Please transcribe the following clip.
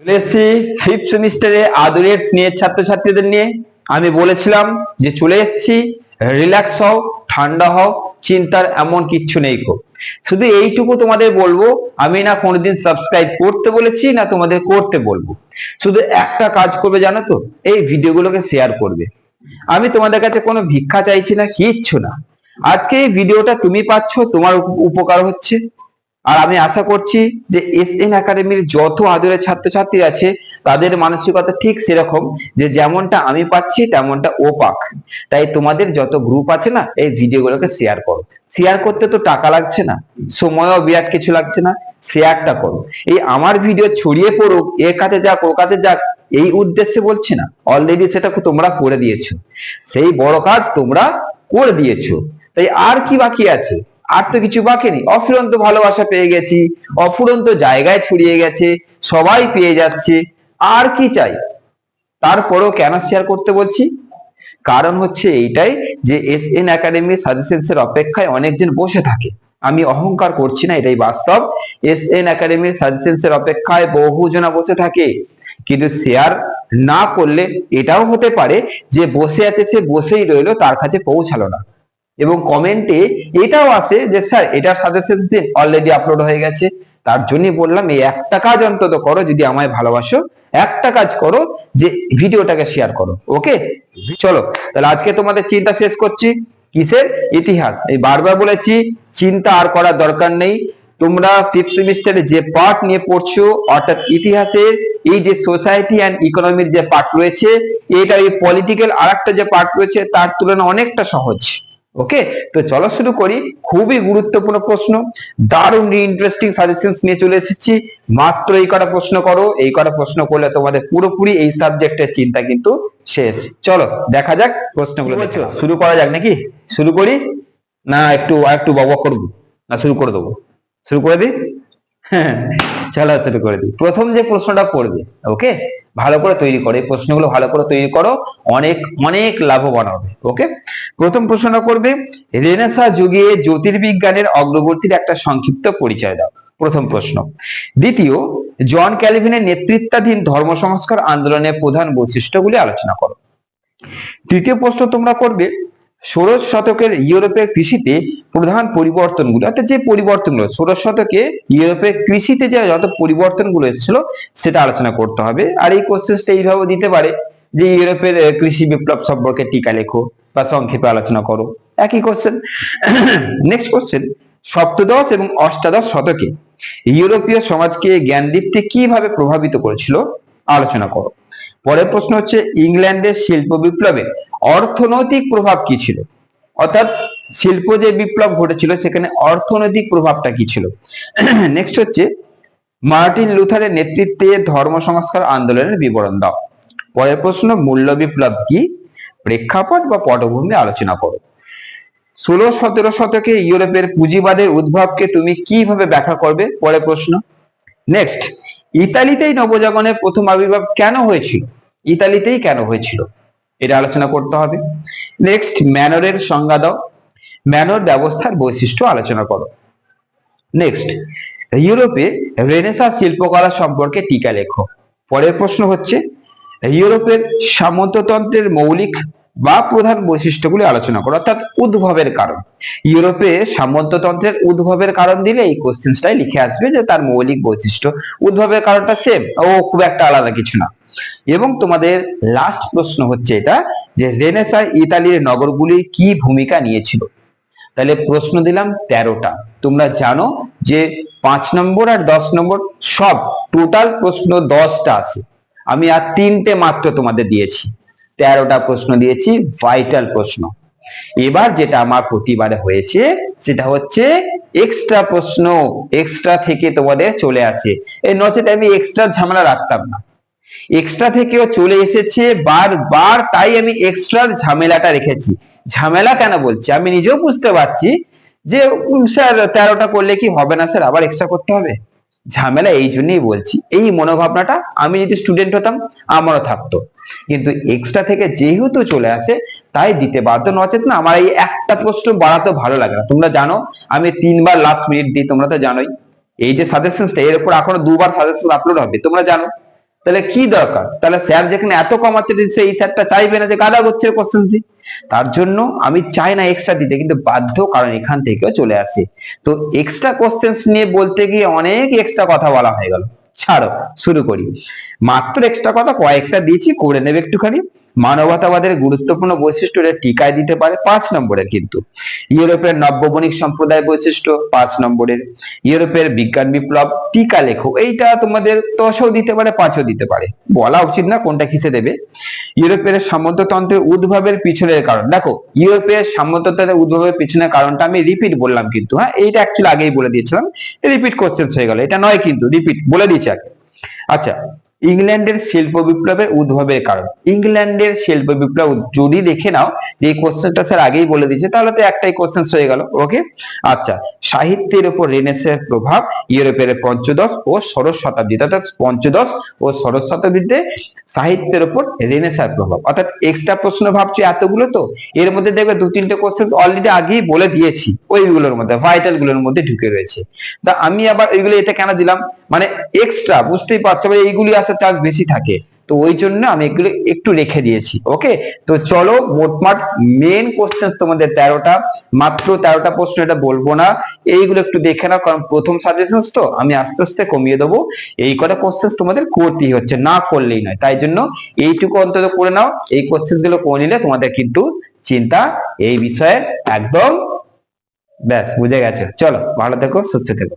চলে এসেছি ফিফথ সেমিস্টারে আদরের স্নেহের ছাত্রছাত্রীদের নিয়ে। আমি বলেছিলাম যে চলে এসেছি, রিল্যাক্স হও, ঠান্ডা হও, চিন্তার এমন কিচ্ছু নেই গো। শুধু এইটুকু তোমাদের বলবো, আমি না কোনোদিন সাবস্ক্রাইব করতে বলেছি না তোমাদের করতে বলবো। শুধু একটা কাজ করবে জানো তো, এই ভিডিওগুলোকে শেয়ার করবে। আমি তোমাদের কাছে কোনো ভিক্ষা চাইছি না, কিচ্ছু না। আজকে এই ভিডিওটা তুমি পাচ্ছ, তোমার উপকার হচ্ছে। আর আমি আশা করছি যে এসএন একাডেমির যত আদরের ছাত্রছাত্রী আছে তাদের মানসিকতা ঠিক সেরকম, যে যেমনটা আমি পাচ্ছি তেমনটা ও পাক। তাই তোমাদের যত গ্রুপ আছে না, এই ভিডিওগুলোকে শেয়ার করো। শেয়ার করতে তো টাকা লাগছে না, সময়ও বিরাট কিছু লাগছে না, শেয়ারটা করো। এই আমার ভিডিও ছড়িয়ে পড়ুক, এর কাছে যাক ও কাছে যাক, এই উদ্দেশ্যে বলছি না। অলরেডি সেটা তোমরা করে দিয়েছো, সেই বড় কাজ তোমরা করে দিয়েছো। তাই আর কি বাকি আছে? আর তো কিছু বাকি নেই। অফুরন্ত ভালোবাসা পেয়ে গেছি, অফুরন্ত জায়গায় ছড়িয়ে গেছে, সবাই পেয়ে যাচ্ছে। আর কি চাই? তারপরেও কেন শেয়ার করতে বলছি? কারণ হচ্ছে এইটাই যে এসএন একাডেমির সাজেশনস এর অপেক্ষায় অনেকজন বসে থাকে। আমি অহংকার করছি না, এটাই বাস্তব। এসএন একাডেমির সাজেশনস এর অপেক্ষায় বহুজনা বসে থাকে, কিন্তু শেয়ার না করলে এটাও হতে পারে যে বসে আছে সে বসেই রইলো, তার কাছে পৌঁছালো না। এবং কমেন্টে এটাও আসে যে স্যার এটার সাজেশন দিন, অলরেডি আপলোড হয়ে গেছে। তার জন্যই বললাম এই একটা কাজ অন্তত করো, যদি আমায় ভালোবাসো একটা কাজ করো, যে ভিডিওটাকে শেয়ার করো। ওকে, চলো তাহলে আজকে তোমাদের চিন্তা শেষ করছি। কিসের? ইতিহাস। এই বারবার বলেছি, চিন্তা আর করার দরকার নেই। তোমরা ফিফথ সেমিস্টারে যে পার্ট নিয়ে পড়ছো, অর্থাৎ ইতিহাসের এই যে সোসাইটি অ্যান্ড ইকোনমির যে পার্ট রয়েছে, এটা এই পলিটিক্যাল আর একটা যে পার্ট রয়েছে তার তুলনায় অনেকটা সহজ। ওকে, তো চলো শুরু করি। খুবই গুরুত্বপূর্ণ প্রশ্ন, দারুণ ইন্টারেস্টিং সাজেশনস নিয়ে চলে এসেছি। মাত্র এই কটা প্রশ্ন করো, এই কটা প্রশ্ন করলে তোমাদের পুরোপুরি এই সাবজেক্টের চিন্তা কিন্তু শেষ। চলো দেখা যাক প্রশ্নগুলো। শুরু করা যাক নাকি? শুরু করি না একটু বকবক করবো? না শুরু করে দেবো? শুরু করে দিই। হ্যাঁ, চলো শুরু করে দিই। প্রথম যে প্রশ্নটা পড়বে, ওকে, ভালো করে তৈরি করো, এই প্রশ্নগুলো ভালো করে তৈরি করো, অনেক অনেক লাভবান হবে। ওকে, প্রথম প্রশ্নটা করবে, রেনেসাঁ যুগে জ্যোতির্বিজ্ঞানের অগ্রগতির একটা সংক্ষিপ্ত পরিচয় দাও। প্রথম প্রশ্ন। দ্বিতীয়, জন ক্যালভিনের নেতৃত্বাধীন ধর্ম সংস্কার আন্দোলনের প্রধান বৈশিষ্ট্যগুলি আলোচনা করো। তৃতীয় প্রশ্ন তোমরা করবে, ষোড়শ শতকের ইউরোপের কৃষিতে প্রধান পরিবর্তনগুলো, অর্থাৎ যে পরিবর্তনগুলো ষোড়শ শতকে ইউরোপের কৃষিতে যে যত পরিবর্তনগুলো এসেছিল সেটা আলোচনা করতে হবে। আর এই কোশ্চেনটা এইভাবে দিতে পারে যে ইউরোপের কৃষি বিপ্লব সম্পর্কে টিকা লেখো বা সংক্ষেপে আলোচনা করো, একই কোশ্চেন। নেক্সট কোশ্চেন, সপ্তদশ এবং অষ্টাদশ শতকে ইউরোপীয় সমাজকে জ্ঞানদীপ্তি কিভাবে প্রভাবিত করেছিল আলোচনা করো। পরের প্রশ্ন হচ্ছে, ইংল্যান্ডের শিল্প বিপ্লবের অর্থনৈতিক প্রভাব কি ছিল? অর্থাৎ শিল্প যে বিপ্লব ঘটেছিল সেখানে অর্থনৈতিক প্রভাবটা কি ছিল। নেক্সট হচ্ছে, মার্টিন লুথারের নেতৃত্বে ধর্ম সংস্কার আন্দোলনের বিবরণ দাও। পরের প্রশ্ন, মূল্য বিপ্লব কি? প্রেক্ষাপট বা পটভূমি আলোচনা করো। 16-17 শতকে ইউরোপের পুঁজিবাদের উদ্ভবকে তুমি কিভাবে ব্যাখ্যা করবে? পরের প্রশ্ন। নেক্সট, ইতালিতেই নবজাগরণের প্রথম আবির্ভাব কেন হয়েছিল? ইতালিতেই কেন হয়েছিল এটা আলোচনা করতে হবে। নেক্সট, ম্যানরের সংজ্ঞা দাও। ম্যানর ব্যবস্থার বৈশিষ্ট্য আলোচনা করো। নেক্সট, ইউরোপে রেনেসাঁ শিল্পকলা সম্পর্কে টিকা লেখো। পরের প্রশ্ন হচ্ছে, ইউরোপের সামন্ততন্ত্রের মৌলিক বা প্রধান বৈশিষ্ট্যগুলি আলোচনা করো, অর্থাৎ উদ্ভবের কারণ। ইউরোপে সামন্ততন্ত্রের উদ্ভবের কারণ দিলে এই কোশ্চেনটাই লিখে আসবে যে তার মৌলিক বৈশিষ্ট্য। উদ্ভবের কারণটা সেম, ও খুব একটা আলাদা কিছু না। এবং তোমাদের লাস্ট প্রশ্ন হচ্ছে এটা, যে রেনেসাঁ ইতালির নগরগুলি কি ভূমিকা নিয়েছিল। তাহলে প্রশ্ন দিলাম 13টা। তোমরা জানো যে 5 নম্বর আর 10 নম্বর সব টোটাল প্রশ্ন 10টা আছে, আমি আর 3টে মাত্র তোমাদের দিয়েছি। 13টা প্রশ্ন দিয়েছি, ভাইটাল প্রশ্ন। এবার যেটা আমার প্রতিবারে হয়েছে সেটা হচ্ছে এক্সট্রা প্রশ্ন, এক্সট্রা থেকে তোমাদের চলে আসে। এই নচেত আমি এক্সট্রা ঝামেলা রাখতাম না, এক্সট্রা থেকেও চলে এসেছে বারবার, তাই আমি এক্সট্রার ঝামেলাটা রেখেছি। ঝামেলা কেন বলছি আমি নিজেও বুঝতে পারছি যে স্যার 13টা করলে কি হবে না স্যার, আবার এক্সট্রা করতে হবে। ঝামেলা এই জন্যই বলছি, এই মনোভাবনাটা আমি যদি স্টুডেন্ট হতাম আমারও থাকতো, কিন্তু এক্সট্রা থেকে যেহেতু চলে আসে তাই দিতে বাধ্য। নচেত না আমার এই একটা প্রশ্ন বাড়াতে ভালো লাগে না। তোমরা জানো আমি 3বার লাস্ট মিনিট দিই, তোমরা তো জানোই। এই যে সাজেশনটা এর উপর এখনো 2বার সাজেশন আপলোড হবে, তোমরা জানো। তাহলে কি দরকার? তাহলে স্যার যেখানে এত কমাচ্ছে দিচ্ছে, এই স্যারটা চাইবে না যে গাদা গোছের কোশ্চেন দিই। তার জন্য আমি চাই না এক্সট্রা দিতে, কিন্তু বাধ্য, কারণ এখান থেকেও চলে আসে। তো এক্সট্রা কোশ্চেন্স নিয়ে বলতে গিয়ে অনেক এক্সট্রা কথা বলা হয়ে গেল, ছাড়ো, শুরু করি। মাত্র এক্সট্রা কথা কয়েকটা দিয়েছি, করে নেবে একটুখানি। মানবতাবাদের গুরুত্বপূর্ণ বৈশিষ্ট্য, এটা টিকায় দিতে পারে 5 নম্বরের। কিন্তু ইউরোপের নব্য বণিক সম্প্রদায় বৈশিষ্ট্য 5 নম্বরের। ইউরোপের বিজ্ঞান বিপ্লব, টিকা লেখো, এইটা তোমাদের 10ও দিতে পারে, 5ও দিতে পারে, বলা উচিত না কোনটা কিসে দেবে। ইউরোপের সামন্ততন্ত্রের উদ্ভবের পিছনের কারণ, দেখো ইউরোপের সামন্ততন্ত্রের উদ্ভবের পিছনের কারণটা আমি রিপিট বললাম কিন্তু, হ্যাঁ এইটা অ্যাকচুয়ালি আগেই বলে দিয়েছিলাম, রিপিট কোশ্চেন হয়ে গেল, এটা নয় কিন্তু, রিপিট বলে দিয়েছি আগে। আচ্ছা, ইংল্যান্ডের শিল্প বিপ্লবের উদ্ভবের কারণ, ইংল্যান্ডের শিল্প বিপ্লব যদি দেখে নাও যে এই কোশ্চেনটা স্যার আগেই বলে দিয়েছে, তাহলে তো একটাই কোশ্চেন হয়ে গেল। ওকে, আচ্ছা, সাহিত্যের উপর রেনেসাঁর প্রভাব ইউরোপের পঞ্চদশ ও ষোড়শ শতাব্দীতে, অর্থাৎ পঞ্চদশ ও ষোড়শ শতাব্দীতে সাহিত্যের উপর রেনেসাঁর প্রভাব, অর্থাৎ এক্সট্রা প্রশ্ন ভাবছো এতগুলো, তো এর মধ্যে দেখবে 2-3টে কোশ্চেন অলরেডি আগেই বলে দিয়েছি, ওইগুলোর মধ্যে ভাইটাল গুলোর মধ্যে ঢুকে রয়েছে। তা আমি আবার ওইগুলো এটা কেন দিলাম, মানে এক্সট্রা, বুঝতেই পারছো এইগুলি আসার চান্স বেশি থাকে, তো ওই জন্য আমি এগুলো একটু রেখে দিয়েছি। ওকে, তো চলো মোটমাট মেন কোশ্চেন তোমাদের 13টা, মাত্র 13টা প্রশ্ন, এটা বলবো না, এইগুলো একটু দেখে নাও, কারণ প্রথম সাজেশন তো আমি আস্তে আস্তে কমিয়ে দেবো। এই কটা কোশ্চেন তোমাদের করতেই হচ্ছে, না করলেই নয়, তাই জন্য এইটুকু অন্তত করে নাও। এই কোশ্চেন গুলো করে নিলে তোমাদের কিন্তু চিন্তা এই বিষয়ে একদম, ব্যাস বুঝে গেছে। চলো, ভালো থেকো, সুস্থ থেকো।